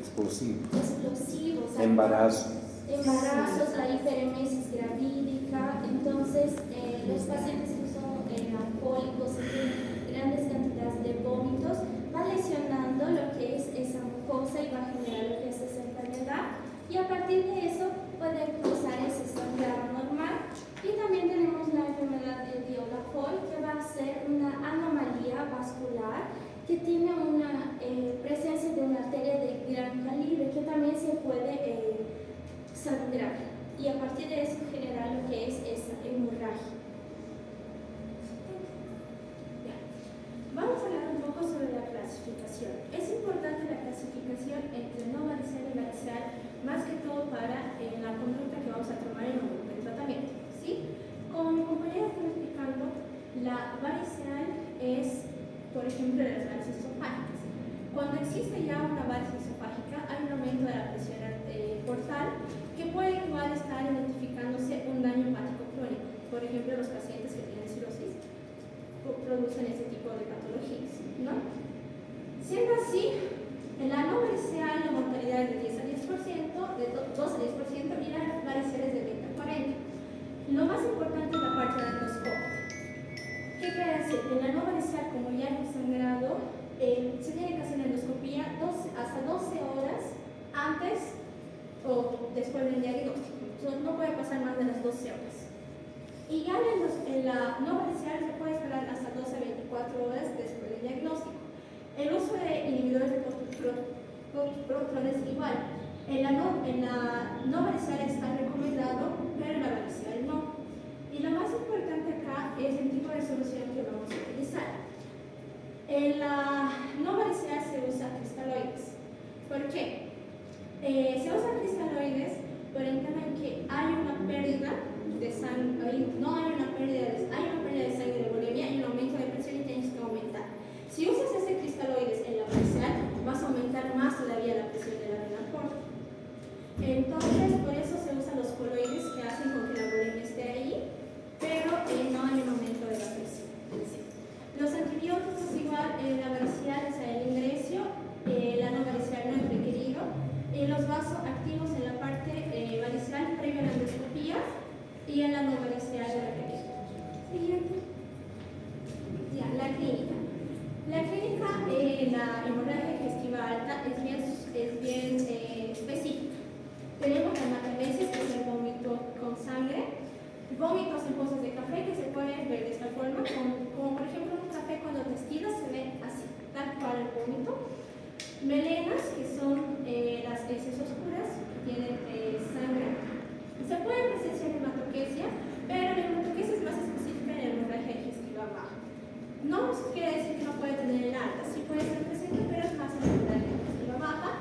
explosivos, embarazos, la hiperemesis gravídica. Entonces, los pacientes que son alcohólicos y tienen grandes cantidades de vómitos va lesionando lo que es esa mucosa y va a generar lo que es esa enfermedad, y a partir de eso puede causar ese sangrado normal. Y también tenemos la enfermedad de Diola-Hall, que va a ser una anomalía vascular que tiene una presencia de una arteria de gran calibre que también se puede sangrar, y a partir de eso generar lo que es esa hemorragia. Vamos a hablar un poco sobre la clasificación. Es importante la clasificación entre no varicela y varicela, más que todo para la conducta que vamos a tomar en el tratamiento, ¿sí? Como mi compañera está explicando, la varicela es, por ejemplo, de las varices esofágicas. Cuando existe ya una varice esofágica, hay un aumento de la presión portal que puede igual estar identificándose un daño hepático crónico. Por ejemplo, los pacientes que tienen cirrosis producen ese tipo de patologías, ¿no? Siendo así, en la no varicela la mortalidad es de 10 a 10%, de 2 a 10%, y la varicela es de 20 a 40%. Lo más importante es la parte de endoscopio. ¿Qué quiere decir? En la no varicela, como ya hemos sangrado, se tiene que hacer la endoscopía hasta 12 horas antes o después del diagnóstico. Entonces, no puede pasar más de las 12 horas. Y ya en la no varicela se puede esperar hasta 12 a 24 horas después del diagnóstico. El uso de inhibidores de protones igual. En la no varicela está recomendado, pero en la varicela no. Y lo más importante acá es el tipo de solución que vamos a utilizar. En la no varicela se usa cristaloides. ¿Por qué? Se usan cristaloides por el tema en que hay una pérdida de sangre, no hay una pérdida de sangre de volemia y un aumento de presión, y tienes que aumentar. Si usas ese cristaloides en la varicela, vas a aumentar más todavía la presión de la renal porta. Entonces, por eso se usan los coloides, que hacen con que la volemia esté ahí, pero no hay un aumento de la presión. Los antibióticos igual, la varicela es el ingreso, la no varicela no es requerido. Los vasoactivos en la parte varicela previa a la endoscopía, y en la no varicela es requerido. Siguiente. Ya, la clínica. La clínica, la hemorragia digestiva alta es bien específica. Tenemos la hematemesis, que es el vómito con sangre, vómitos en pozos de café que se pueden ver de esta forma, como por ejemplo un café cuando te estiras se ve así, tal cual el vómito. Melenas, que son las heces oscuras, que tienen sangre. Se puede presenciar hematoquesia, pero la hematoquesia es más específica en la hemorragia digestiva baja. No quiere decir que no puede tener en alta, sí puede ser presente, pero es más en la hemorragia digestiva baja.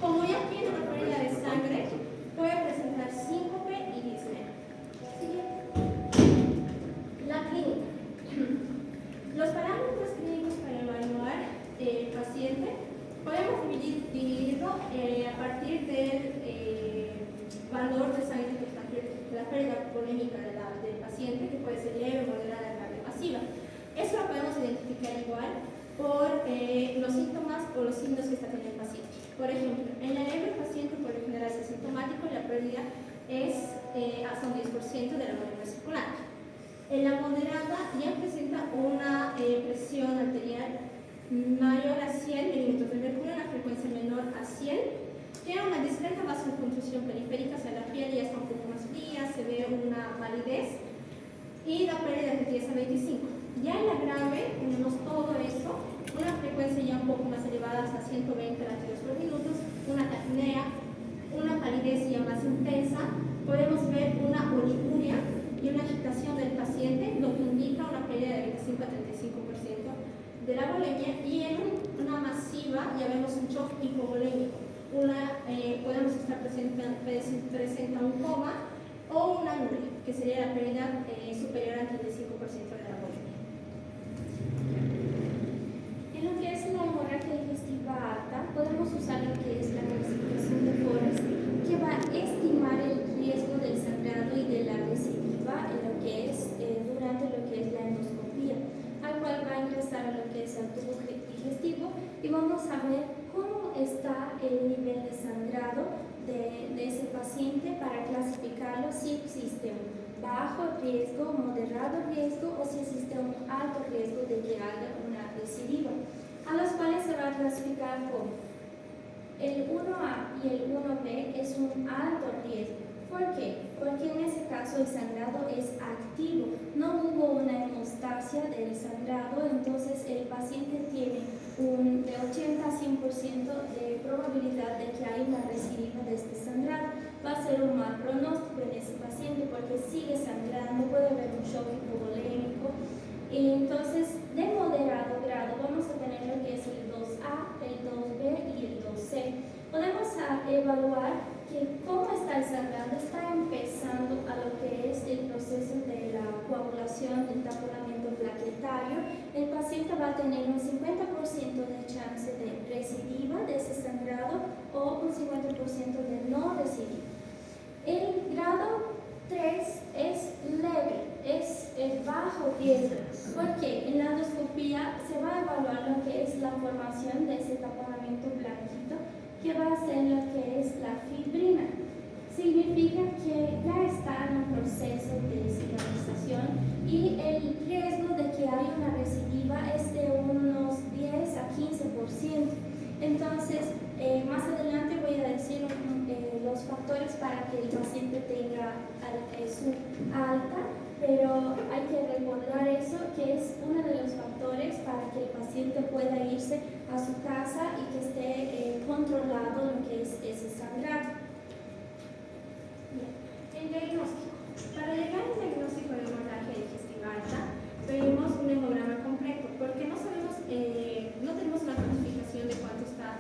Como ya tiene una pérdida de sangre, puede presentar síncope y disnea. Siguiente. La clínica. Los parámetros clínicos para evaluar el paciente podemos dividirlo a partir del valor de sangre que está, la pérdida polémica del paciente, que puede ser leve, moderada, grave, pasiva. Eso lo podemos identificar igual por los síntomas o los signos que está teniendo el paciente. Por ejemplo, en la leve el paciente por lo general es asintomático y la pérdida es hasta un 10% de la volumen circulante. En la moderada ya presenta una presión arterial mayor a 100 milímetros de mercurio, una frecuencia menor a 100, tiene una discreta vasoconstrucción periférica, o sea, la piel ya está un poco más fría, se ve una palidez y la pérdida de 10 a 25. Ya en la grave tenemos todo eso, una frecuencia ya un poco más elevada, hasta 120 latidos por minuto, una taquipnea, una palidez ya más intensa, podemos ver una oliguria y una agitación del paciente, lo que indica una pérdida de 25 a 35% de la volemia, y en una masiva ya vemos un shock hipovolémico. Podemos estar presenta un coma o una anuria, que sería la pérdida superior al 35% de la volemia. En lo que es la hemorragia digestiva alta, podemos usar lo que es la clasificación de Forrest, que va a estimar el riesgo del sangrado y de la recidiva en lo que es durante lo que es la endoscopía, al cual va a ingresar a lo que es el tubo digestivo, y vamos a ver cómo está el nivel de sangrado de ese paciente para clasificarlo si existe un bajo riesgo, moderado riesgo o si existe un alto riesgo de que haya una recidiva, a los cuales se va a clasificar como el 1A y el 1B es un alto riesgo. ¿Por qué? Porque en ese caso el sangrado es activo, no hubo una hemostasia del sangrado, entonces el paciente tiene de 80 a 100% de probabilidad de que haya una recidiva de este sangrado. Va a ser un mal pronóstico en ese paciente porque sigue sangrando, puede haber un shock hipovolémico. Y entonces, de moderado grado vamos a tener lo que es el 2A, el 2B y el 2C. Podemos evaluar que cómo está el sangrado, está empezando a lo que es el proceso de la coagulación, del taponamiento plaquetario. El paciente va a tener un 50% de chance de recidiva de ese sangrado o un 50% de no recidiva. El grado 3 es leve, es el bajo riesgo, porque en la endoscopía se va a evaluar lo que es la formación de ese taponamiento blanquito, que va a ser lo que es la fibrina. Significa que ya está en un proceso de cicatrización y el riesgo de que haya una recidiva es de unos 10 a 15%. Entonces, más adelante voy a decir los factores para que el paciente tenga su alta, pero hay que recordar eso, que es uno de los factores para que el paciente pueda irse a su casa y que esté controlado lo que es ese sangrado. Bien. El diagnóstico. Para llegar al diagnóstico de hemorragia digestiva alta, pedimos un hemograma completo, porque no sabemos, no tenemos una cuantificación de cuánto está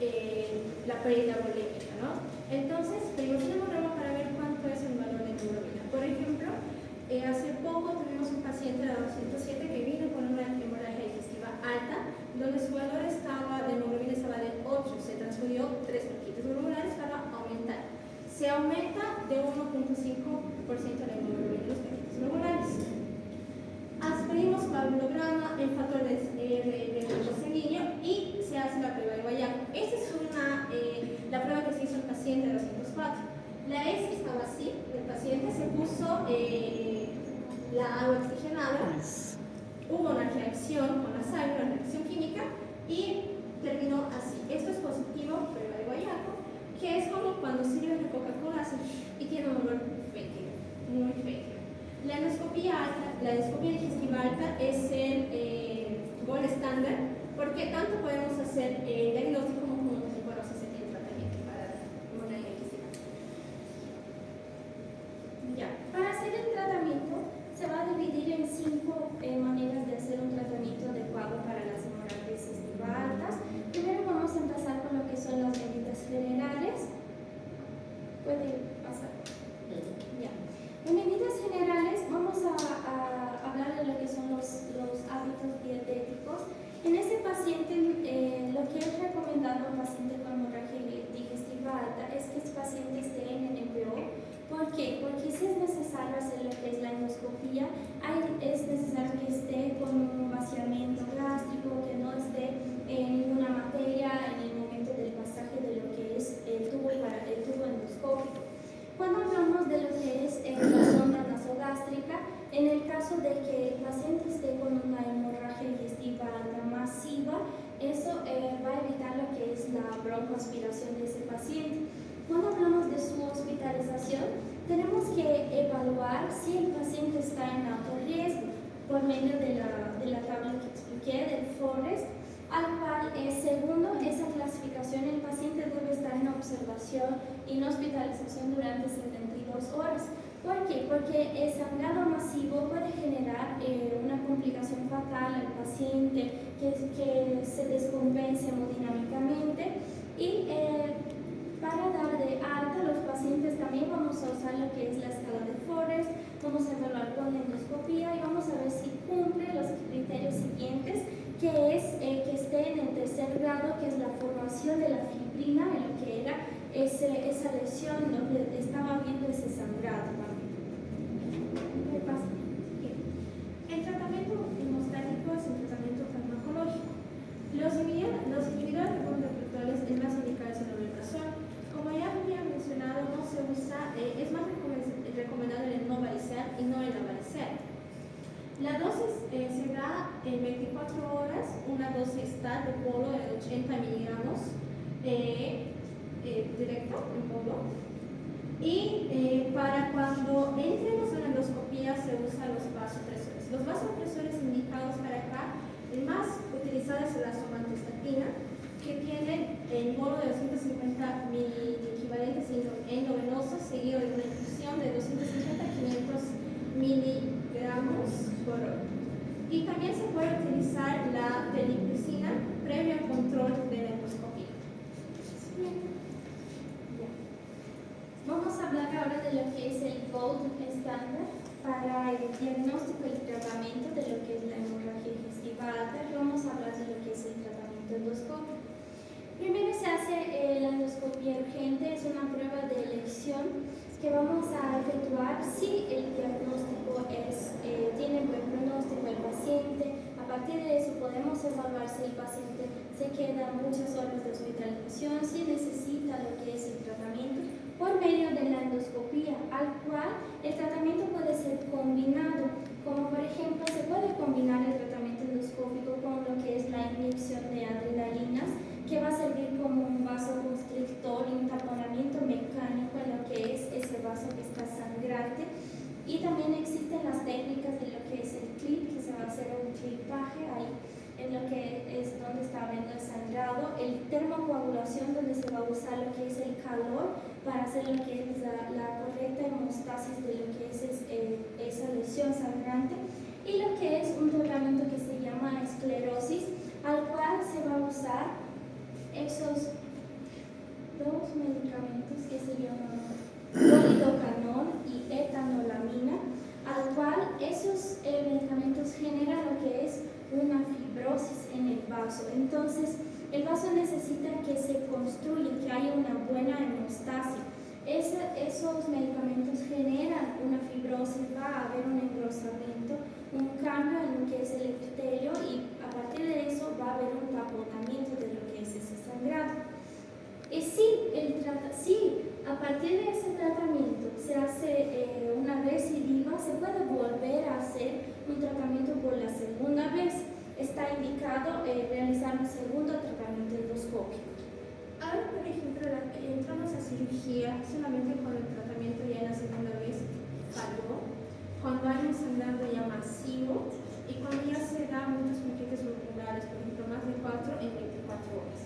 la pérdida volémica, ¿no? Entonces, pedimos un hemograma para ver cuánto es el valor de hemoglobina. Por ejemplo, hace poco tuvimos un paciente de 207 que vino con una hemorragia digestiva alta, donde su valor de hemoglobina estaba de 8, se transfirió 3 plaquetas globulares para aumentar. Se aumenta de 1.5% la hemoglobina de los plaquetas globulares. Pedimos coagulograma, el factor de grupo sanguíneo y se hace la prueba de Guayaco. Esta es la prueba que se hizo el paciente de 204. La S estaba así, el paciente se puso la agua oxigenada, hubo una reacción con la sangre, una reacción química y terminó así. Esto es positivo, prueba de Guayaco, que es como cuando sirves de Coca-Cola y tiene un olor fétido, muy fétido. La endoscopía digestiva alta es el gold estándar, porque tanto podemos hacer el diagnóstico como podemos hacer el tratamiento para hemorragia digestiva. Ya. Para hacer el tratamiento se va a dividir en 5 maneras de hacer un tratamiento adecuado para las hemorragias digestivas altas. Primero vamos a empezar con lo que son las medidas generales. Puede pasar. Ya. En medidas generales vamos a hablar de lo que son los hábitos dietéticos. En ese paciente, lo que es recomendado a un paciente con hemorragia digestiva alta es que este paciente esté en NPO. ¿Por qué? Porque si es necesario hacer lo que es la endoscopía, es necesario que esté con un vaciamiento gástrico, que no esté en ninguna materia en el momento del pasaje de lo que es el tubo endoscópico. Cuando hablamos de lo que es la sonda nasogástrica, en el caso de que el paciente esté con una hemorragia digestiva alta masiva, eso va a evitar lo que es la broncoaspiración de ese paciente. Cuando hablamos de su hospitalización, tenemos que evaluar si el paciente está en alto riesgo por medio de la tabla que expliqué del Forrest, al cual, segundo esa clasificación, el paciente debe estar en observación y en hospitalización durante 72 horas. ¿Por qué? Porque el sangrado masivo puede generar una complicación fatal al paciente, que se descompense hemodinámicamente y para dar de alta a los pacientes también vamos a usar lo que es la escala de Forrest, vamos a evaluar con endoscopía y vamos a ver si cumple los criterios siguientes, que es que esté en el tercer grado, que es la formación de la fibrina, en lo que era esa lesión, donde estaba viendo ese sangrado también. ¿Qué pasa? El tratamiento hemostático es un tratamiento farmacológico. Los inhibidores de receptores es más utilizar el bolo de 80 miligramos directo en bolo. Y para cuando entremos en la endoscopía se usan los vasopresores. Los vasopresores indicados para acá, el más utilizado es la somatostatina, que tiene el bolo de 250 equivalentes endovenosos, seguido de una infusión de 250 a 500 miligramos por hora. Y también se puede utilizar la terlipricina previo al control de la endoscopía. Vamos a hablar ahora de lo que es el gold estándar para el diagnóstico y tratamiento de lo que es la hemorragia digestiva alta. Vamos a hablar de lo que es el tratamiento endoscópico. Primero se hace la endoscopia urgente, es una prueba de elección que vamos a efectuar si el diagnóstico tiene buen pronóstico el paciente. A partir de eso podemos evaluar si el paciente se queda muchas horas de hospitalización, si necesita lo que es el tratamiento por medio de la endoscopía, al cual el tratamiento puede ser combinado, como por ejemplo se puede combinar el tratamiento endoscópico con lo que es la inyección de adrenalinas, que va a servir como un vasoconstrictor y un taponamiento mecánico en lo que es ese vaso que está sangrante. Y también existen las técnicas de lo que es el clip, que se va a hacer un clipaje ahí en lo que es donde está habiendo el sangrado, el termocoagulación, donde se va a usar lo que es el calor para hacer lo que es la correcta hemostasis de lo que es esa lesión sangrante, y lo que es un tratamiento que se llama esclerosis, al cual se va a usar esos dos medicamentos que se llaman polidocanol y etanolamina, al cual esos medicamentos generan lo que es una fibrosis en el vaso. Entonces, el vaso necesita que se construya, que haya una buena hemostasis. Esos medicamentos generan una fibrosis, va a haber un engrosamiento, un cambio en lo que es el epitelio, y a partir de eso va a haber un taponamiento de lo que es ese sangrado. Y si a partir de ese tratamiento se hace una recidiva, se puede volver a hacer un tratamiento por la segunda vez. Está indicado realizar un segundo tratamiento endoscópico. Ahora, por ejemplo, entramos a cirugía solamente cuando el tratamiento ya en la segunda vez falló, cuando hay un sangrado ya masivo y cuando ya se dan muchos paquetes musculares, por ejemplo, más de 4 en 24 horas.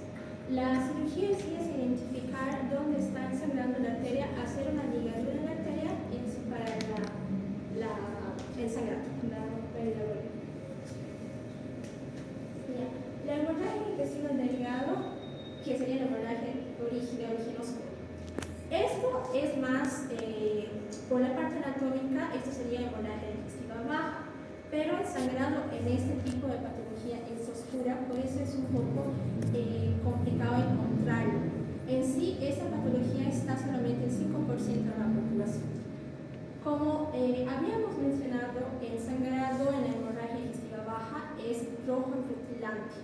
La cirugía en sí es identificar dónde está sangrando la arteria, hacer una ligadura en la arteria y separar el sangrado, la pérdida de volumen. La hemorragia intestino delgado, que sería la hemorragia originosa. Esto es más, por la parte anatómica, esto sería hemorragia digestiva baja, pero el sangrado en este tipo de patología es oscura, por eso es un poco complicado encontrarlo. En sí, esta patología está solamente en 5% de la población. Como habíamos mencionado, el sangrado en la hemorragia digestiva baja es rojo rutilante.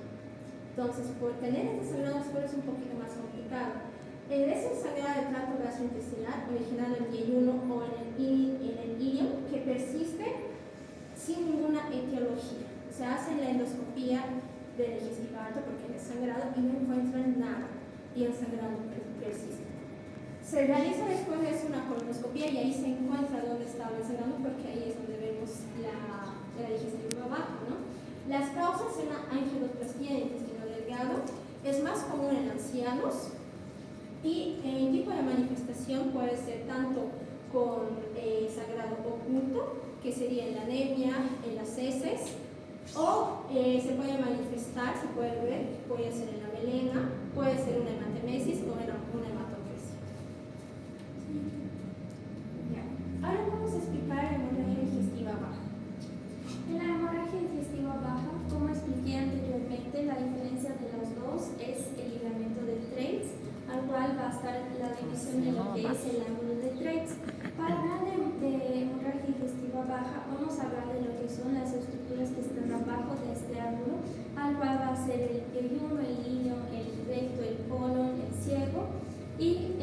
Entonces, por tener este sangrado oscuro es un poquito más complicado. Es el sangrado del tracto gastrointestinal, originado en el yeyuno o en el ilio, que persiste sin ninguna etiología. Se hace la endoscopía del digestiva alto porque es sangrado y no encuentran nada, y el sangrado persiste. Se realiza después de eso una colonoscopia y ahí se encuentra dónde estaba el sangrado, porque ahí es donde vemos la digestiva baja, ¿no? Las causas son la angioplastia del intestino delgado, es más común en ancianos, y el tipo de manifestación puede ser tanto con sangrado oculto, que sería en la anemia, en las heces, o se puede manifestar, se puede ver, puede ser en la melena, puede ser una hematemesis o una hematocresia. Ahora vamos a explicar la hemorragia digestiva baja. En la hemorragia digestiva baja, como expliqué anteriormente, la diferencia de las dos es el ligamento de Treitz, al cual va a estar la división de lo que es el ángulo de Treitz. Para hablar de hemorragia digestiva baja, vamos a hablar de lo que son las estructuras que están abajo de este ángulo, al cual va a ser el yeyuno, el ilio, el recto, el colon, el ciego, y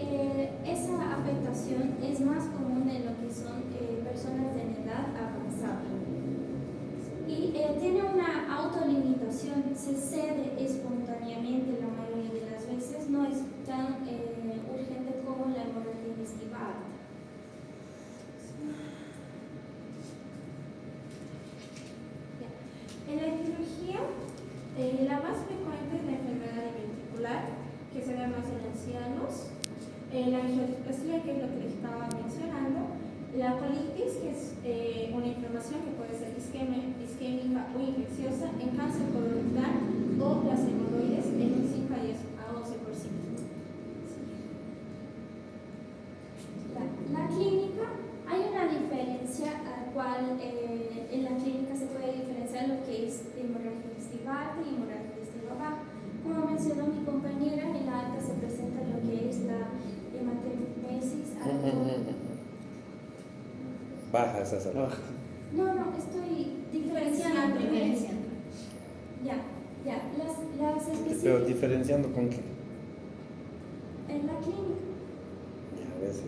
esa afectación es más común en lo que son personas de edad avanzada. Y tiene una autolimitación, se cede espontáneamente La angioplastia, que es lo que les estaba mencionando, la colitis, que es una inflamación que puede ser isquémica o infecciosa en cáncer colorectal, o las hemorroides en un 5 a 11%. La clínica, hay una diferencia al cual en la clínica se puede diferenciar lo que es hemorragia digestiva alta y hemorragia digestiva baja. Como mencionó mi compañera, en la alta se presenta lo que es la hematemesis. Baja esa salud. No, estoy diferenciando. Ya. Las Pero específicas diferenciando con qué. en la clínica. Ya, a ver si.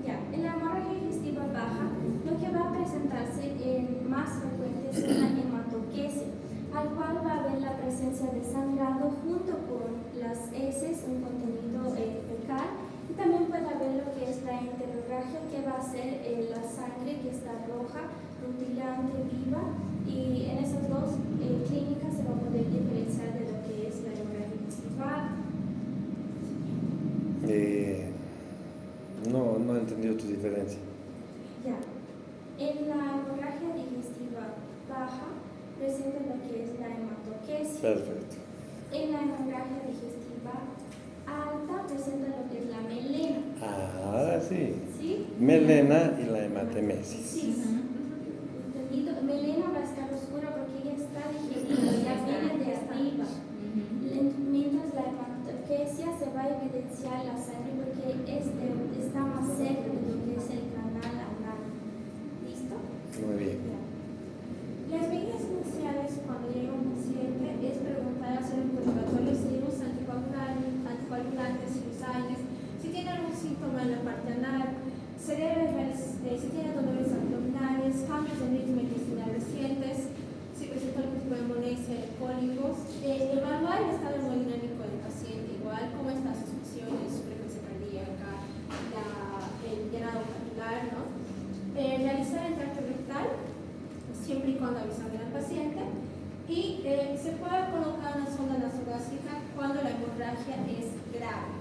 Ya, en la hemorragia digestiva baja, lo que va a presentarse en más frecuente es una hematoquesia, al cual va a haber la presencia de sangrado junto con las heces, un contenido fecal, y también puede haber lo que es la enterorragia, que va a ser la sangre que está roja, rutilante, viva, y en esas dos clínicas se va a poder diferenciar de lo que es la hemorragia digestiva. No he entendido tu diferencia. Ya. En la hemorragia digestiva baja presenta lo que es la hematoquesia. Perfecto. En la hemorragia digestiva alta presenta lo que es la melena. Ahora sí. ¿Sí? Melena y la hematemesis. Sí. Entendido. Melena va a estar oscura porque ella está digeriendo, ya viene de arriba. Mientras la hematoquesia se va a evidenciar la sangre porque está más cerca de lo que es el canal anal. ¿Listo? Muy bien. Las medidas iniciales cuando llega un paciente es preguntar, hacer un purgatorio si usa anticoagulantes, si usa AINES, si tiene algún síntoma en la parte anal, si tiene dolores abdominales, cambios de ritmo intestinal recientes, si presenta algún tipo de hemorragia, cólicos, evaluar el estado hemodinámico del paciente, igual cómo están sus funciones, su frecuencia cardíaca, el llenado capilar, ¿no? Realizar el tracto rectal, siempre y cuando avisando al paciente, y se puede colocar una sonda nasogástrica cuando la hemorragia es grave.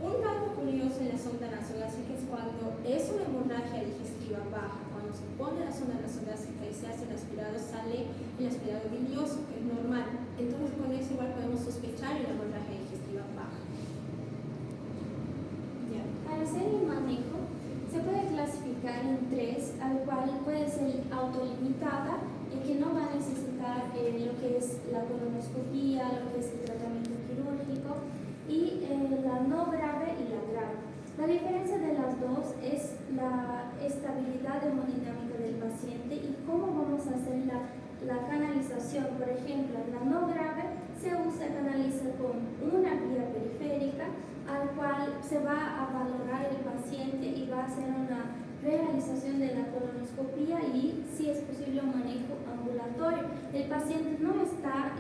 Un dato curioso en la sonda nasogástrica es cuando es una hemorragia digestiva baja, cuando se pone la sonda nasogástrica y se hace el aspirado, sale el aspirado bilioso, que es normal. Entonces con eso igual podemos sospechar en la hemorragia digestiva baja. Ya. Para hacer el manejo se puede clasificar en tres, al cual puede ser autolimitada, en que no va a necesitar lo que es la colonoscopía, lo que es el tratamiento quirúrgico, y la no grave y la grave. La diferencia de las dos es la estabilidad hemodinámica del paciente y cómo vamos a hacer la canalización. Por ejemplo, en la no grave canaliza con una vía periférica, al cual se va a valorar el paciente y va a hacer una realización de la colonoscopía y, si es posible, un manejo ambulatorio. El paciente no está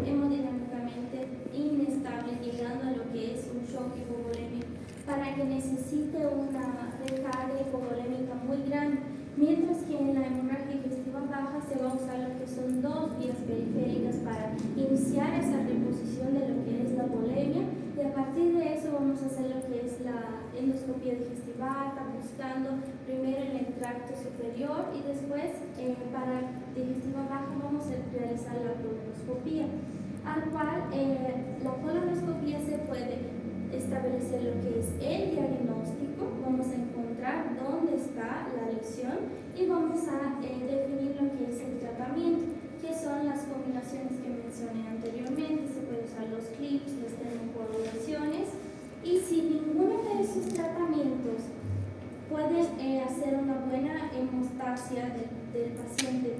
hemodinámicamente inestable, llegando a lo que es un shock hipovolémico, para que necesite una recarga hipovolémica muy grande, mientras que en la hemorragia digestiva baja se va a usar lo que son dos vías periféricas para iniciar esa reposición de lo que es la volemia, y a partir de eso vamos a hacer lo que es la endoscopia digestiva alta, buscando primero en el tracto superior y después para digestiva baja vamos a realizar la colonoscopia, al cual la colonoscopia se puede establecer lo que es el diagnóstico, vamos a encontrar dónde está la lesión y vamos a definir lo que es el tratamiento, que son las combinaciones que mencioné anteriormente. Se puede usar los clips, las termocoagulaciones, y si ninguno de esos tratamientos puede hacer una buena hemostasia del paciente,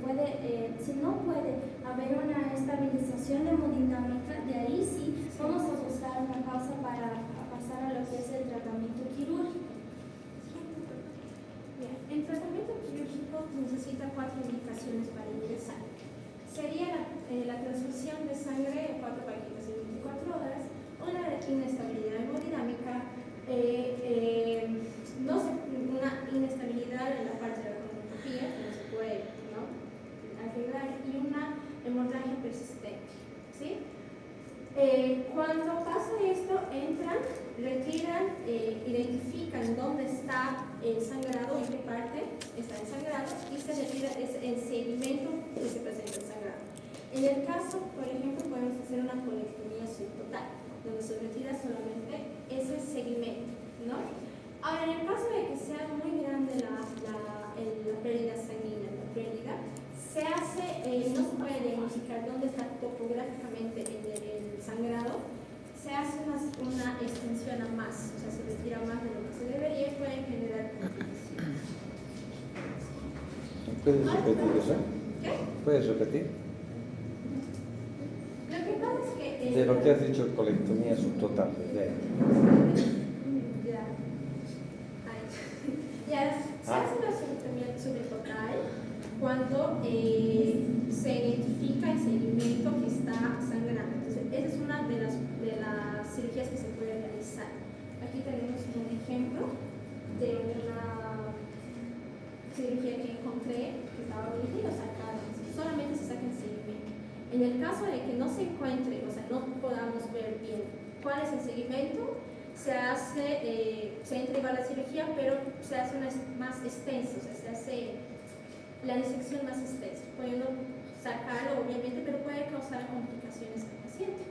si no puede haber una estabilización hemodinámica, de ahí sí vamos a buscar una causa para pasar a lo que es el tratamiento quirúrgico. Bien, el tratamiento quirúrgico necesita 4 indicaciones para ingresar. Sería la transfusión de sangre 4 paquetes en 24 horas, una inestabilidad hemodinámica, una inestabilidad en la parte de la colonoscopia, que no se puede arreglar, y una hemorragia persistente. ¿Sí? Cuando pasa esto, entran, retiran, identifican dónde está el sangrado, en qué parte está el sangrado, y se retira el segmento que se presenta el sangrado. En el caso, por ejemplo, podemos hacer una colectomía subtotal, donde se retira solamente ese segmento, ¿no? Ahora, en el caso de que sea muy grande la pérdida sanguínea, la pérdida, se hace, no se puede diagnosticar dónde está topográficamente el sangrado, se hace una extensión a más, o sea, se retira más de lo que se debería y puede generar complicaciones. ¿Puedes repetir eso? ¿Qué? ¿Puedes repetir? Lo que pasa es que... De lo que has dicho, colectomía subtotal. Ya. Ay. Ya, se hace la colectomía subtotal cuando se identifica el segmento que está sangrando. Entonces, esa es una de las cirugías que se puede realizar. Aquí tenemos un ejemplo de una cirugía que encontré que estaba bonita y lo sacaron. Solamente se saca el segmento. En el caso de que no se encuentre, o sea, no podamos ver bien cuál es el segmento, se entra igual la cirugía, pero se hace una más extensa, o sea, se hace la disección más extensa, pudiendo sacarlo obviamente, pero puede causar complicaciones al paciente.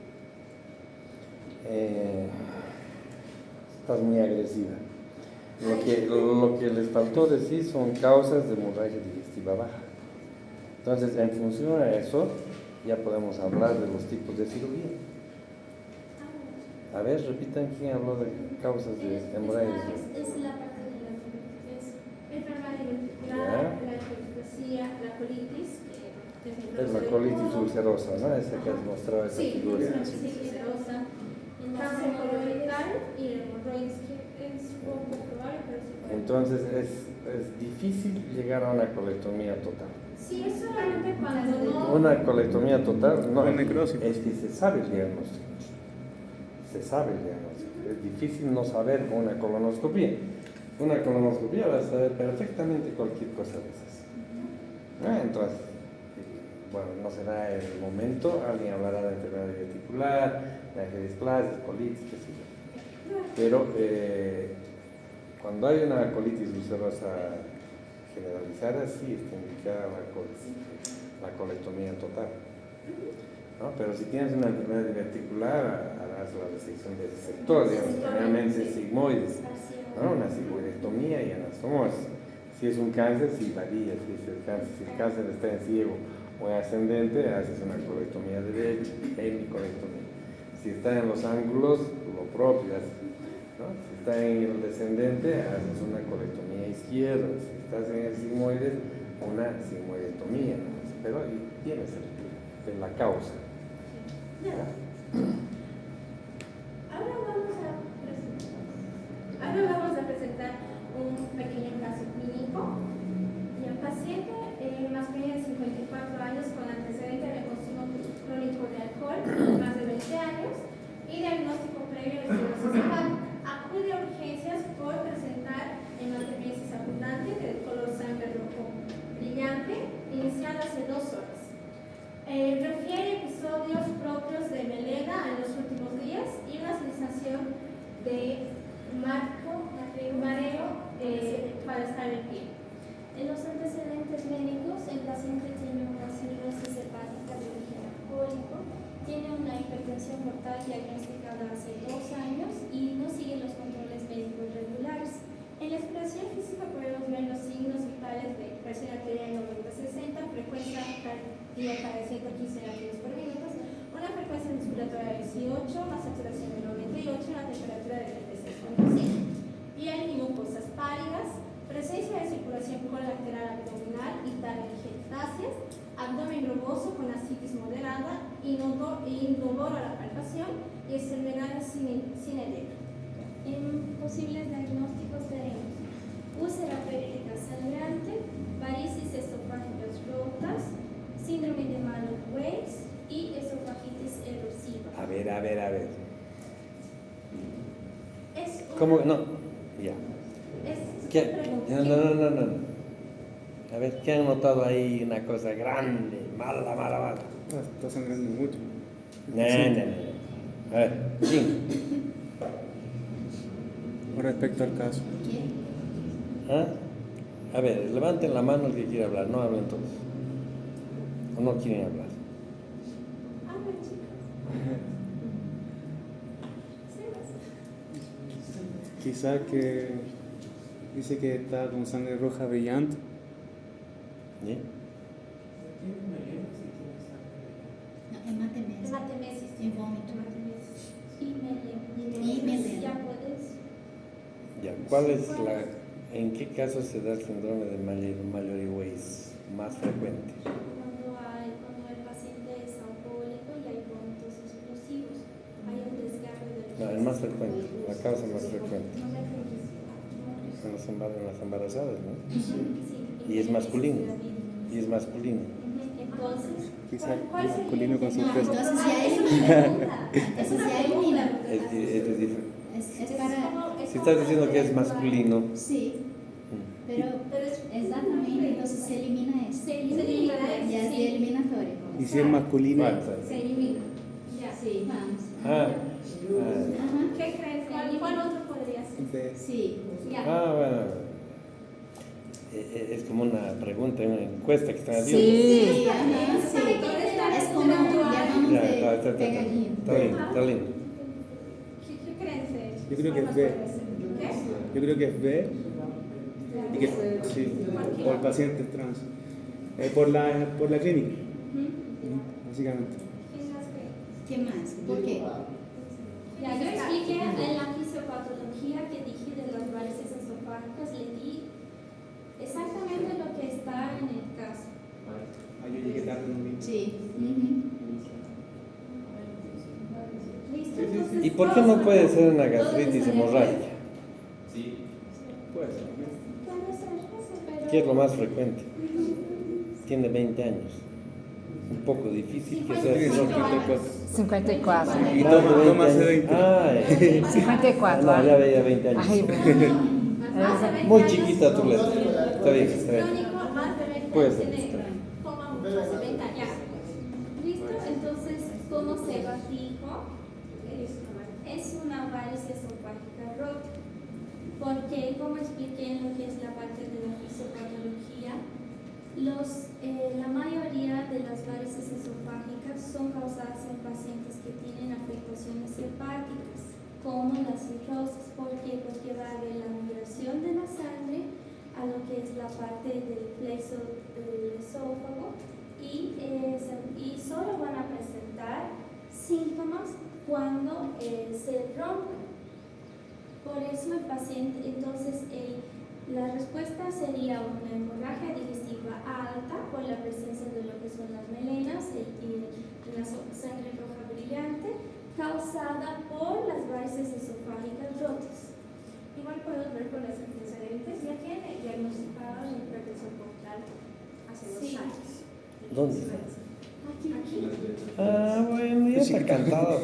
Estás muy agresiva. Lo que les faltó decir son causas de hemorragia digestiva baja. Entonces, en función a eso, ya podemos hablar de los tipos de cirugía. A ver, repitan quién habló de causas de hemorragia. Es la parte de la Enfermedad ventricular, la hiperplasia, la colitis. Es la colitis ulcerosa, ¿no? Esa que has mostrado, esa sí, figura. colitis ulcerosa, cáncer colorectal y hemorroides, que es poco probable, pero sí puede. Entonces, es difícil llegar a una colectomía total. Sí, es solamente cuando no... Una colectomía total, no, Con necrosis. es que se sabe el diagnóstico. Se sabe el diagnóstico. Es difícil no saber con una colonoscopía. Una colonoscopía vas a saber perfectamente cualquier cosa de esas. Entonces, bueno, no será el momento, alguien hablará de enfermedad diverticular, de displasia, colitis, qué sé yo. Pero cuando hay una colitis ulcerosa generalizada, sí está indicada la colectomía total. ¿No? Pero si tienes una enfermedad diverticular, harás la resección de ese sector, digamos, generalmente sigmoides, ¿no? Una sigmoidectomía y anastomosis. Si es un cáncer, sí varía. Si el cáncer está en ciego o en ascendente, haces una colectomía derecha, hemicolectomía. Si está en los ángulos, lo propio, ¿no? Si está en el descendente, haces una colectomía izquierda. Si estás en el sigmoide, una sigmoidectomía. Pero tienes la causa. Ahora vamos a presentar un pequeño caso clínico. Y el paciente masculino de 54 años con antecedente de consumo crónico de alcohol, más de 20 años, y diagnóstico previo de cirrosis hepática. Acude a urgencias por presentar hematemesis abundante de color sangre rojo brillante, iniciada hace 2 horas. Refiere episodios propios de melena en los últimos días y una sensación de mareo para estar en pie. En los antecedentes médicos, el paciente tiene una cirrosis hepática de origen alcohólico, tiene una hipertensión portal diagnosticada hace 2 años y no sigue los controles médicos regulares. En la exploración física podemos ver los signos vitales de presión arterial 90-60, frecuencia cardíaca de 115 latidos por minuto, una frecuencia respiratoria de 18, una saturación de 98 y una temperatura de 36,5. Piel y mucosas pálidas, presencia de circulación colateral abdominal y talangiectasias, abdomen globoso con ascitis moderada, inodoro a la palpación y extremidades sin edema. En posibles diagnósticos tenemos úlcera péptica sangrante, varices esofágicas rotas, síndrome de Mallow-Weiss y esofagitis erosiva. A ver. Es ¿Cómo? No, ya. Es ¿Qué? No. A ver, ¿qué han notado ahí? Una cosa grande, mala. Está sangrando mucho. No. A ver, Jim. Respecto al caso. ¿Ah? A ver, levanten la mano el que quiera hablar, no hablen todos. ¿O no quieren hablar? Hablen, chicos. Sí, Quizá que dice que está con sangre roja brillante. ¿Sí? No, hematemesis. hematemesis. En vómito. Hematemesis. Y melena. Ya puedes. Ya, ¿cuál es en qué caso se da el síndrome de Mallory-Weiss más frecuente? Cuando el paciente es alcohólico y hay vómitos explosivos, hay un desgarro del No, el más frecuente, la causa más frecuente. No me acuerdo. En las embarazadas, ¿no? Sí, Y es masculino. Y es masculino. Entonces, Quizá ¿Cuál sería? masculino con No, sorpresa. entonces ya elimina. Entonces ya elimina. Es diferente. Es para... Si estás diciendo que es masculino, Sí, mm, pero exactamente, entonces se elimina eso. se elimina Ya es de eliminatorio. Y si es masculino, ¿cuál? Se elimina. Ya. Sí, vamos. Ah, Ajá. ¿Qué creen? ¿Cuál otro podría ser? de- Sí. Ya. bueno. Es como una pregunta, una encuesta que están haciendo. Sí, ajá, sí. Es como Ya, llamamos está de gallina. está lindo. ¿Qué creen ser? Yo creo que ¿Cuál es B. más puede ser? ¿Qué? Yo creo que es B. Y que, sí, o el paciente es trans. Por la clínica, básicamente. ¿Quién más cree? ¿Qué más? ¿Por qué? Ya, yo expliqué en la fisiopatología que dije de las varices esofágicas, le di exactamente lo que está en el caso. Ah, yo llegué tarde, no vi. Sí. ¿Listo? Entonces, ¿Y por qué no puede ser una gastritis hemorrágica? Puede ser. puede ser eso, pero- ¿Qué es lo más frecuente? Tiene 20 años. Un poco difícil que sea. Tiene 54. Y Más de toma hace 20 20. años. 54. No, ya veía 20 años. Ay, bueno. Muy chiquita tu letra. Está bien, está bien. Crónico, más de 20 Puede años, ser. tiene coma mucho, hace 20 años. Ya. ¿Listo? Entonces, como se dijo, es una varice esofágica rota. Porque, como expliqué en lo que es la parte de la fisiopatología, la mayoría de las varices esofágicas son causadas en pacientes que tienen afectaciones hepáticas, como la cirrosis. ¿Por qué? Porque va a haber la migración de la sangre a lo que es la parte del plexo del esófago y solo van a presentar síntomas cuando se rompen. Por eso el paciente, entonces la respuesta sería una hemorragia digestiva alta por la presencia de lo que son las melenas y la sangre roja brillante causada por las varices esofágicas rotas. Igual podemos ver con las antecedentes, ya tiene diagnosticado la hipertensión portal hace 2 Sí. años. ¿Dónde? Aquí. Ah, bueno, ya está cantada.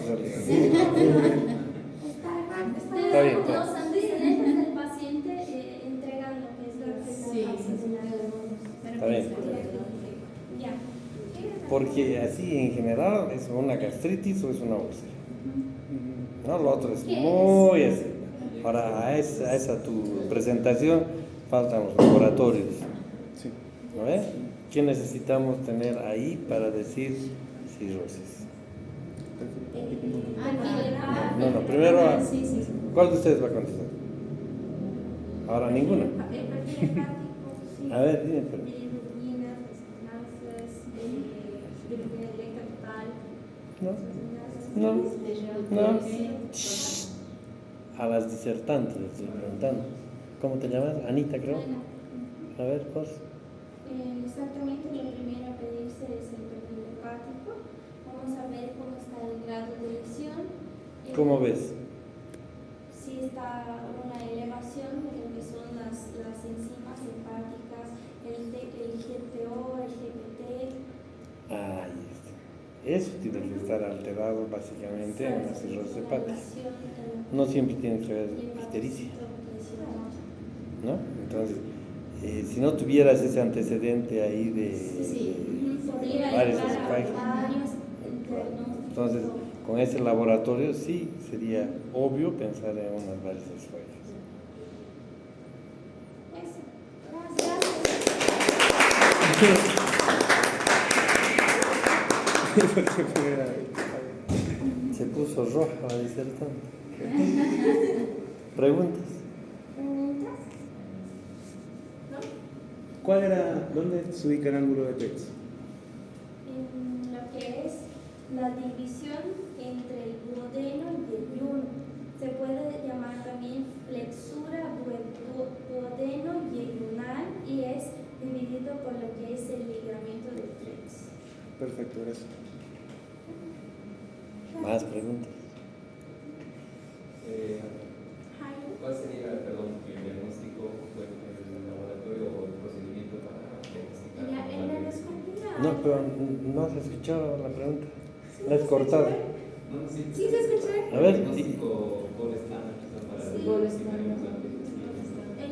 Está bien, Los antecedentes del paciente entregan lo que es la Sí. Está bien. Ya. Porque así en general es una gastritis o es una úlcera. No, lo otro es muy así. Ahora, a esa tu presentación faltan los laboratorios. Sí. ¿No ves? ¿Qué necesitamos tener ahí para decir cirrosis? No, primero, Sí, sí, sí. ¿cuál de ustedes va a contestar? Ahora ninguna. El perfil hepático, sí. A ver, dime, pero. Bilirrubinas, náuseas, bilirrubina total. No, no, no. Sí. A las disertantes les estoy preguntando. ¿Cómo te llamas? Anita, creo. Bueno, A ver, Cos. exactamente lo primero a pedirse es el perfil hepático. Vamos a ver cómo está el grado de lesión. ¿Cómo ves? Si está una elevación de lo que son las enzimas hepáticas, el GPO, el GPT. Ahí está. Eso tiene que estar alterado básicamente en la cirrosis hepática. No siempre tiene que haber ictericia, ¿no? Entonces, si no tuvieras ese antecedente ahí de Sí. Podría varios llevar a esofágicos, varios internos. entonces con ese laboratorio sí sería obvio pensar en unas varices fuertes. Eso. Gracias. Se puso roja la disertante. ¿Preguntas? ¿Preguntas? ¿Dónde se ubica el ángulo de Petz? En lo que es la división entre el duodeno y el yuno. Se puede llamar también flexura duodeno yeyunal y es dividido por lo que es el ligamento del flex. Perfecto, gracias. ¿Más preguntas? ¿Cuál sería, perdón, el diagnóstico, el laboratorio o el procedimiento para diagnosticar? En la endoscopía. No, pero no se escuchó la pregunta. La has cortado. No, sí. ¿Sí se escucha? A ver, Diagnóstico por estándar, para Sí. diagnosticar el En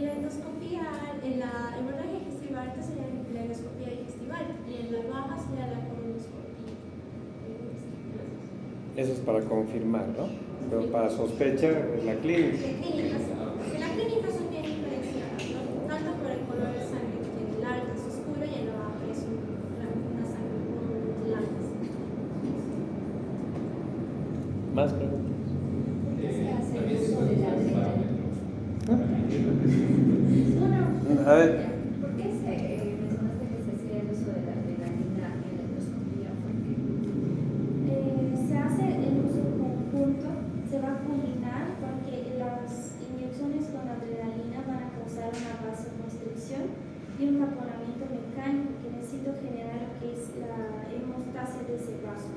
la endoscopía, en la hemorragia digestiva alta sería la endoscopía digestival y en la baja sería la colonoscopia. eso es para confirmar, ¿no? Pero para sospecha, la clínica. En la clínica son bien diferenciadas, ¿no? Tanto por el color de sangre que tiene el alta es oscuro y en la baja es una sangre muy blanca. ¿Más preguntas? También se puede usar el parámetro para medir la presión. A ver, ¿Por qué mencionaste que se hacía el uso de la adrenalina en la endoscopía? Se hace el uso conjunto, se va a combinar porque las inyecciones con adrenalina van a causar una vasoconstricción y un taponamiento mecánico que necesito generar lo que es la hemostasia de ese vaso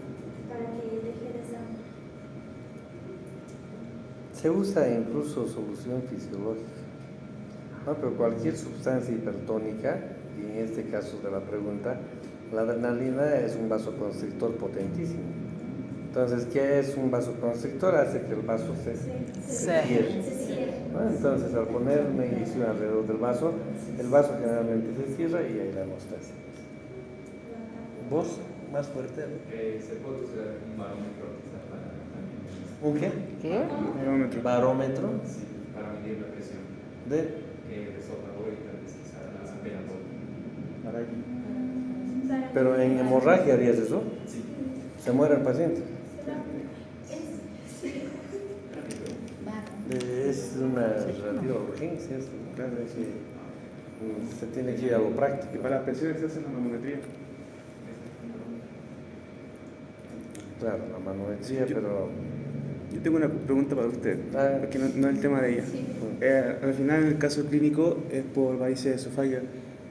para que deje de sangrar. se usa incluso solución fisiológica, ¿no? Pero cualquier sustancia hipertónica, y en este caso de la pregunta, la adrenalina es un vasoconstrictor potentísimo. Entonces, ¿qué es un vasoconstrictor? Hace que el vaso se cierre. Se cierra. ¿No? Entonces, al poner una inyección alrededor del vaso, el vaso generalmente se cierra y ahí la hemostasia. ¿Vos? Más fuerte. Se puede usar un barómetro quizás para también ¿Un qué? ¿Qué? Barómetro. Barómetro sí, para medir la presión de esofagórica, quizás la vena porta. Pero en hemorragia harías eso, Sí. se muere el paciente. Es una relativa urgencia, eso, claro, es que se tiene que ir a lo Y práctico. para las presiones se hace la manometría. Claro, la manometría, pero Yo tengo una pregunta para usted, Ah. porque no es el tema de ella. Al final, en el caso clínico, es por varices esofágicas.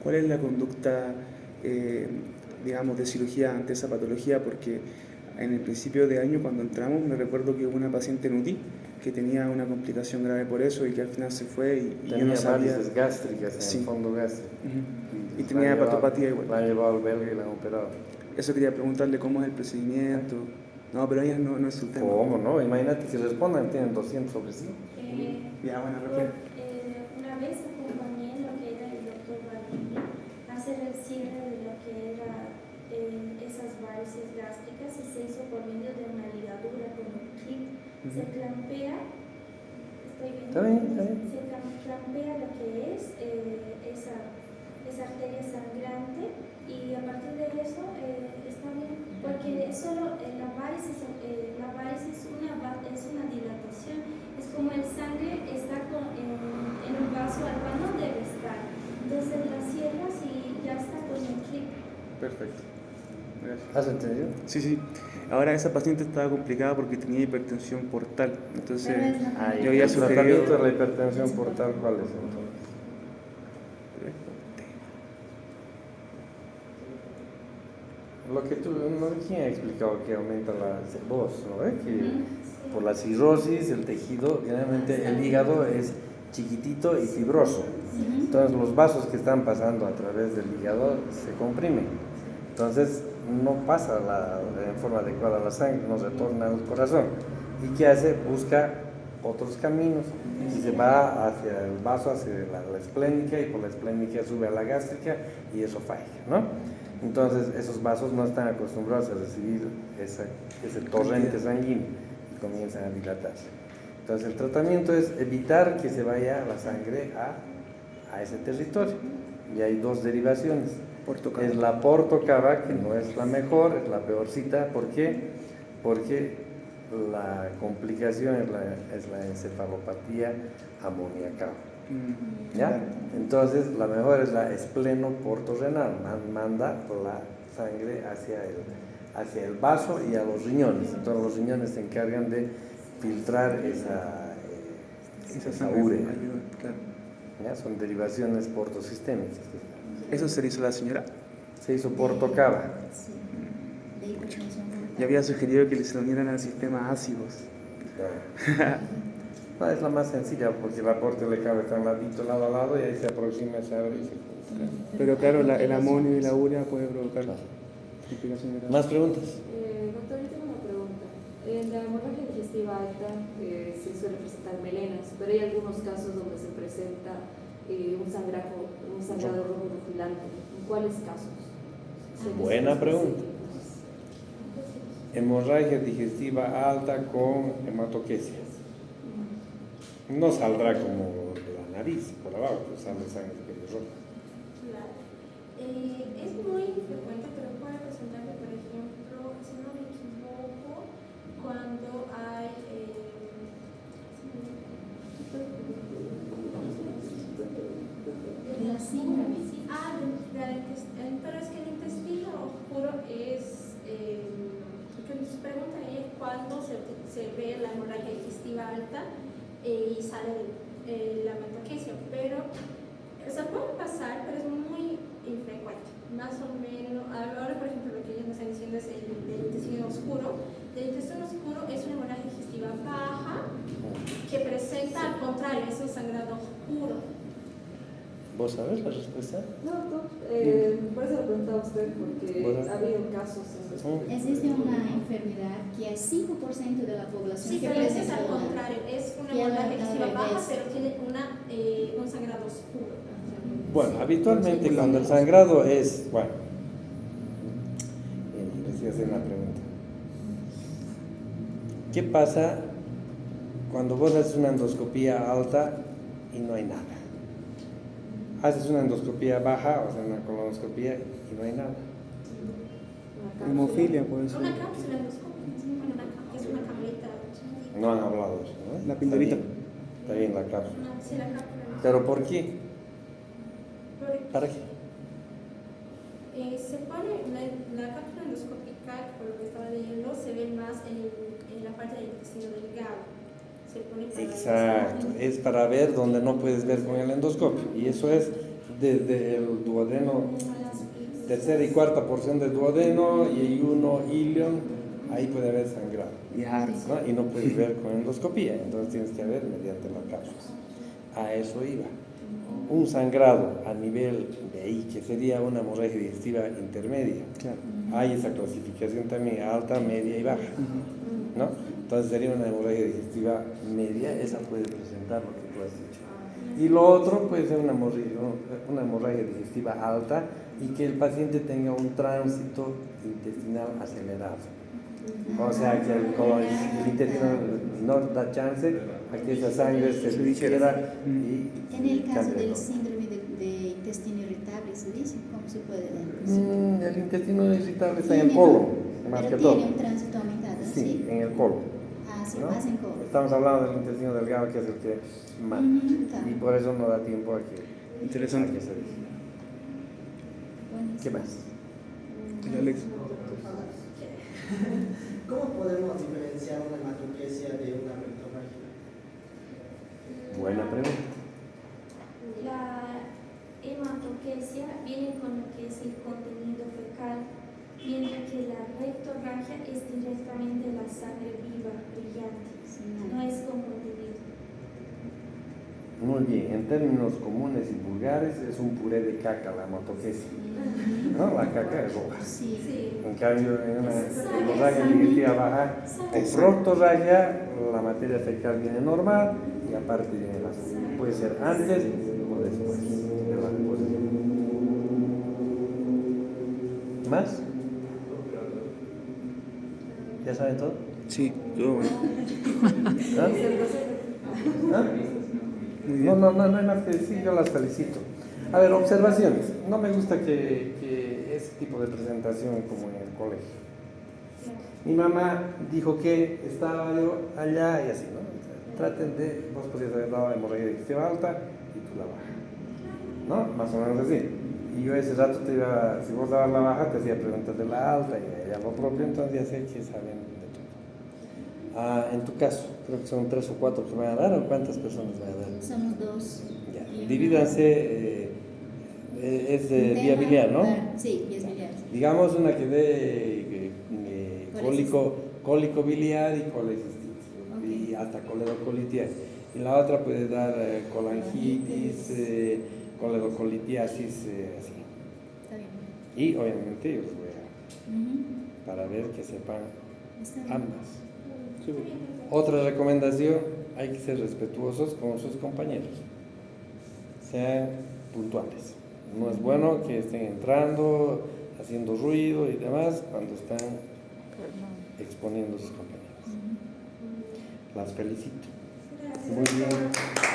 ¿Cuál es la conducta, digamos, de cirugía ante esa patología? Porque en el principio de año, cuando entramos, me recuerdo que hubo una paciente en UTI que tenía una complicación grave por eso y que al final se fue y yo tenía no sabía. varices gástricas en Sí. el fondo gástrico. Ujú. Y La tenía han llevado- hepatopatía igual. La han llevado al belga y la han operado. Eso quería preguntarle cómo es el procedimiento. No, pero ella no es su tema. ¿Cómo no? Imagínate si respondan, tienen 200 sobre 100. Ya, bueno, Yo, refiero. una vez acompañé lo que era el doctor Valdivia a hacer el cierre de lo que era esas varices gástricas y se hizo por medio de una ligadura con un clip. Se clampea, estoy viendo, Está bien, está bien. se clampea lo que es esa arteria sangrante y a partir de eso está bien, porque solo la varice es una dilatación, es como el sangre está en un vaso al cual no debe estar, entonces la cierras y ya está con el clip. Perfecto. Gracias. ¿Has entendido? Sí, sí. Ahora esa paciente estaba complicada porque tenía hipertensión portal. Entonces, Pero es la- yo había El sugerido. tratamiento de la hipertensión portal, ¿cuál es entonces? Lo que tú, no, ¿quién ha explicado que aumenta la voz? ¿No ves? Que por la cirrosis, el tejido, generalmente el hígado es chiquitito y fibroso. Entonces los vasos que están pasando a través del hígado se comprimen. Entonces no pasa en forma adecuada la sangre, no retorna al corazón. ¿Y qué hace? Busca otros caminos y se va hacia el vaso, hacia la esplénica y por la esplénica sube a la gástrica y esofágica, ¿no? Entonces esos vasos no están acostumbrados a recibir ese torrente sanguíneo y comienzan a dilatarse. Entonces el tratamiento es evitar que se vaya la sangre a ese territorio. Y hay dos derivaciones. Portocava. Es la portocava, que no es la mejor, es la peorcita. ¿Por qué? Porque la complicación es la encefalopatía amoníaca. ¿Ya? Entonces la mejor es la esplenoportorrenal, manda la sangre hacia el vaso y a los riñones. Entonces los riñones se encargan de filtrar esa sangre urea. ayuda, claro. ¿Ya? Son derivaciones portosistémicas. ¿Eso se le hizo a la señora? Se hizo portocava. Sí, de hipertensión. Ya había sugerido que se lo unieran al sistema ácidos. No, es la más sencilla porque la portocava está en ladito, lado a lado, y ahí se aproxima, se abre y se junta. Pero claro, el amonio y la urea puede provocar complicaciones graves. ¿Más preguntas? Doctor, yo tengo una pregunta. En la hemorragia digestiva alta se suele presentar melenas, pero hay algunos casos donde se presenta un sangrado rojo rutilante. ¿En cuáles casos? Buena pregunta. Hemorragia digestiva alta con hematoquesia. No saldrá como de la nariz, por abajo, pues sale sangre pelirroja. Claro. Es muy frecuente, pero puede presentarse, por ejemplo, si no me equivoco, cuando hay La síndrome. pero es que el intestino oscuro es, que nos pregunta ella cuándo se ve la hemorragia digestiva alta y sale la hematoquesia, pero puede pasar, pero es muy infrecuente, más o menos. Ahora, por ejemplo, lo que ellos me están diciendo es el intestino oscuro. El intestino oscuro es una hemorragia digestiva baja que presenta, al contrario, es un sangrado oscuro. ¿Vos sabés la respuesta? No, por eso le preguntaba a usted, porque ha habido casos en Existe una enfermedad que es 5% de la población Sí, que pero ese es presenta al una- contrario, es una Y al hemorragia digestiva baja, revés. pero tiene un sangrado oscuro. Bueno, habitualmente cuando el sangrado es, bueno, les voy a hacer una pregunta. ¿Qué pasa cuando vos haces una endoscopía alta y no hay nada? Haces una endoscopía baja, o sea, una colonoscopía y no hay nada. Hemofilia puede ser. Una cápsula endoscópica, es una camarita chiquitita. No han hablado de eso, ¿no? La pildorita. Está bien la cápsula. Sí, la cápsula. ¿Pero por qué? ¿Para qué? Se pone la cápsula endoscópica, por lo que estaba leyendo, se ve más en la parte del intestino delgado. Se pone para Exacto, es para ver donde no puedes ver con el endoscopio. Y eso es desde el duodeno, tercera y cuarta porción del duodeno y hay uno ilion, ahí puede haber sangrado, Ya. ¿no? Y no puedes ver con endoscopía, entonces tienes que ver mediante la cápsula. A eso iba. Un sangrado a nivel de ahí, que sería una hemorragia digestiva intermedia. Claro. Hay esa clasificación también, alta, media y baja, ¿no? Entonces sería una hemorragia digestiva media, esa puede presentar lo que tú has dicho. Y lo otro puede ser una hemorragia digestiva alta y que el paciente tenga un tránsito intestinal acelerado. O sea, que el intestino no da chance a que esa sangre se digiera y En el caso cambie de del color. síndrome de intestino irritable, ¿se dice? ¿Cómo se puede decir? El intestino irritable está en el colon, más pero que todo. tiene un tránsito aumentado, Sí, ¿sí? en el colon. Ah, sí, ¿no? más en colon. Estamos hablando del intestino delgado, que es el que manda. Claro. Y por eso no da tiempo a que, Interesante. a que se digiera. Buenísimo. ¿Qué más? El Alex. ¿Cómo podemos diferenciar una hematoquesia de una rectorragia? Buena pregunta. La hematoquesia viene con lo que es el contenido fecal, mientras que la rectorragia es directamente la sangre viva, brillante, no es con contenido. Muy bien, en términos comunes y vulgares es un puré de caca la hematoquesia. ¿No? La caca es roja. Sí. En cambio, en una hemorragia digestiva baja o proctorragia, la materia fecal viene normal y aparte viene la sangre. Puede ser antes o después de la deposición. ¿Más? ¿Ya saben todo? Sí, todo bueno. ¿Ah? ¿Ah? Muy No, bien. no hay más que decir, yo las felicito. A ver, observaciones. No me gusta que ese tipo de presentación como en el colegio. Mi mamá dijo que estaba yo allá y así, ¿no? O sea, traten de, vos podías haber dado hemorragia digestiva alta y tú la baja, ¿no? Más o menos así. Y yo ese rato te iba, si vos dabas la baja, te hacía preguntas de la alta y ya lo propio, entonces ya sé que saben de todo. En tu caso, creo que son 3 o 4 que van a dar, ¿o cuántas personas van a dar? Somos 2. Ya, divídanse, es de vía biliar, ¿no? Sí, vías biliares. Digamos una que dé cólico biliar y colecistitis, y hasta coledocolitis. Y la otra puede dar colangitis, coledocolitiasis, así. Está bien. Y obviamente yo les voy a, para ver que sepan Está bien. ambas. Otra recomendación, hay que ser respetuosos con sus compañeros. Sean puntuales. No es bueno que estén entrando, haciendo ruido y demás cuando están exponiendo a sus compañeros. Las felicito. Muy bien.